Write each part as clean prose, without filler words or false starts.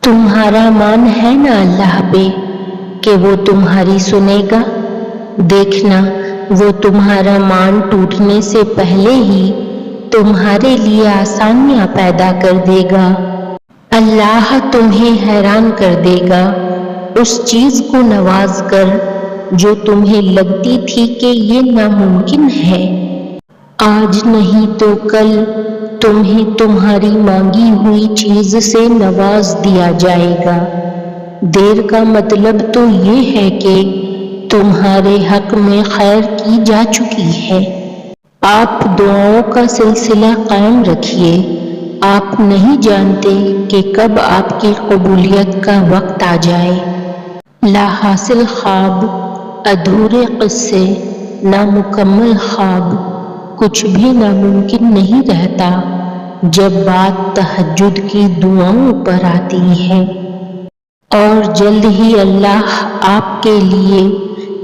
تمہارا مان ہے نا اللہ پہ کہ وہ تمہاری سنے گا؟ دیکھنا وہ تمہارا مان ٹوٹنے سے پہلے ہی تمہارے لیے آسانیاں پیدا کر دے گا۔ اللہ تمہیں حیران کر دے گا اس چیز کو نواز کر جو تمہیں لگتی تھی کہ یہ ناممکن ہے۔ آج نہیں تو کل تمہیں تمہاری مانگی ہوئی چیز سے نواز دیا جائے گا۔ دیر کا مطلب تو یہ ہے کہ تمہارے حق میں خیر کی جا چکی ہے۔ آپ دعاؤں کا سلسلہ قائم رکھیے، آپ نہیں جانتے کہ کب آپ کی قبولیت کا وقت آ جائے۔ لا حاصل خواب، ادھورے قصے، نامکمل خواب، کچھ بھی ناممکن نہیں رہتا جب بات تہجد کی دعاؤں پر آتی ہے۔ اور جلد ہی اللہ آپ کے لیے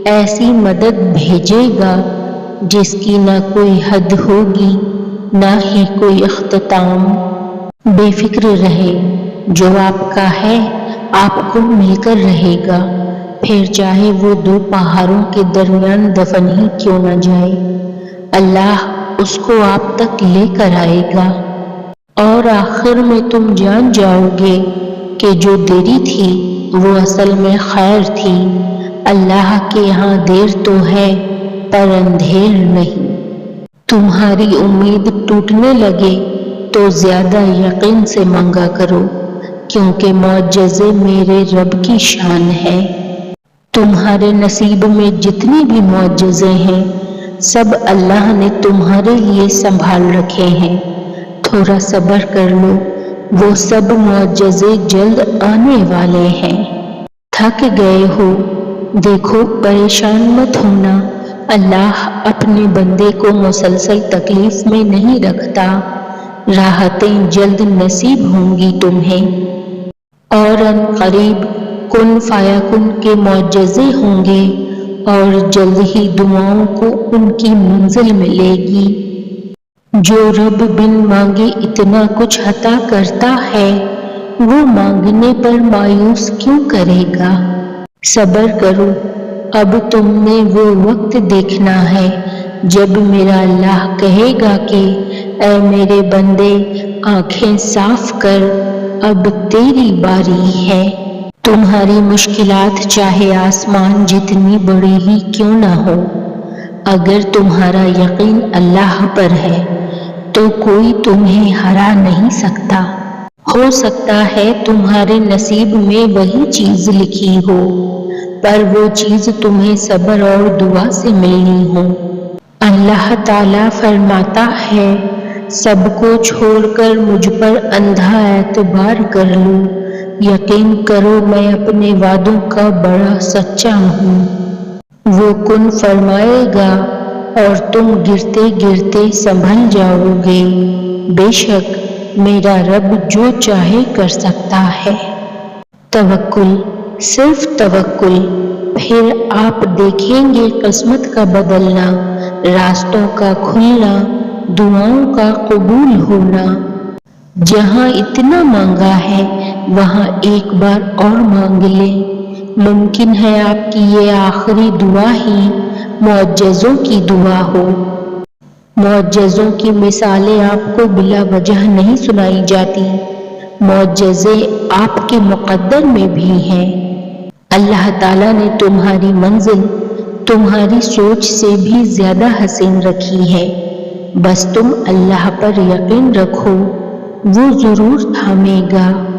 ایسی مدد بھیجے گا جس کی نہ کوئی حد ہوگی نہ ہی کوئی اختتام۔ بے فکر رہے، جو آپ کا ہے آپ کو مل کر رہے گا، پھر چاہے وہ دو پہاڑوں کے درمیان دفن ہی کیوں نہ جائے، اللہ اس کو آپ تک لے کر آئے گا۔ اور آخر میں تم جان جاؤ گے کہ جو دیری تھی وہ اصل میں خیر تھی۔ اللہ کے یہاں دیر تو ہے پر اندھیر نہیں۔ تمہاری امید ٹوٹنے لگے تو زیادہ یقین سے مانگا کرو، کیونکہ معجزے میرے رب کی شان ہے۔ تمہارے نصیب میں جتنی بھی معجزے ہیں سب اللہ نے تمہارے لیے سنبھال رکھے ہیں۔ تھوڑا صبر کر لو، وہ سب معجزے جلد آنے والے ہیں۔ تھک گئے ہو، دیکھو پریشان مت ہونا، اللہ اپنے بندے کو مسلسل تکلیف میں نہیں رکھتا، راحتیں جلد نصیب ہوں گی تمہیں۔ اور ان قریب کن فیکن کے معجزے ہوں گے اور جلد ہی دعاؤں کو ان کی منزل ملے گی۔ جو رب بن مانگے اتنا کچھ عطا کرتا ہے وہ مانگنے پر مایوس کیوں کرے گا؟ صبر کرو، اب تم نے وہ وقت دیکھنا ہے جب میرا اللہ کہے گا کہ اے میرے بندے آنکھیں صاف کر، اب تیری باری ہے۔ تمہاری مشکلات چاہے آسمان جتنی بڑی ہی کیوں نہ ہو، اگر تمہارا یقین اللہ پر ہے تو کوئی تمہیں ہرا نہیں سکتا۔ ہو سکتا ہے تمہارے نصیب میں وہی چیز لکھی ہو، پر وہ چیز تمہیں صبر اور دعا سے ملنی ہو۔ اللہ تعالیٰ فرماتا ہے سب کو چھوڑ کر مجھ پر اندھا اعتبار کر لو، یقین کرو میں اپنے وعدوں کا بڑا سچا ہوں۔ وہ کن فرمائے گا اور تم گرتے گرتے سنبھل جاؤ گے، بے شک میرا رب جو چاہے کر سکتا ہے۔ توکل، صرف توکل، پھر آپ دیکھیں گے قسمت کا بدلنا، راستوں کا کھلنا، دعاؤں کا قبول ہونا۔ جہاں اتنا مانگا ہے وہاں ایک بار اور مانگ لیں، ممکن ہے آپ کی یہ آخری دعا ہی معجزوں کی دعا ہو۔ معجزوں کی مثالیں آپ کو بلا وجہ نہیں سنائی جاتی، معجزے آپ کے مقدر میں بھی ہیں۔ اللہ تعالیٰ نے تمہاری منزل تمہاری سوچ سے بھی زیادہ حسین رکھی ہے، بس تم اللہ پر یقین رکھو، وہ ضرور تھامے گا۔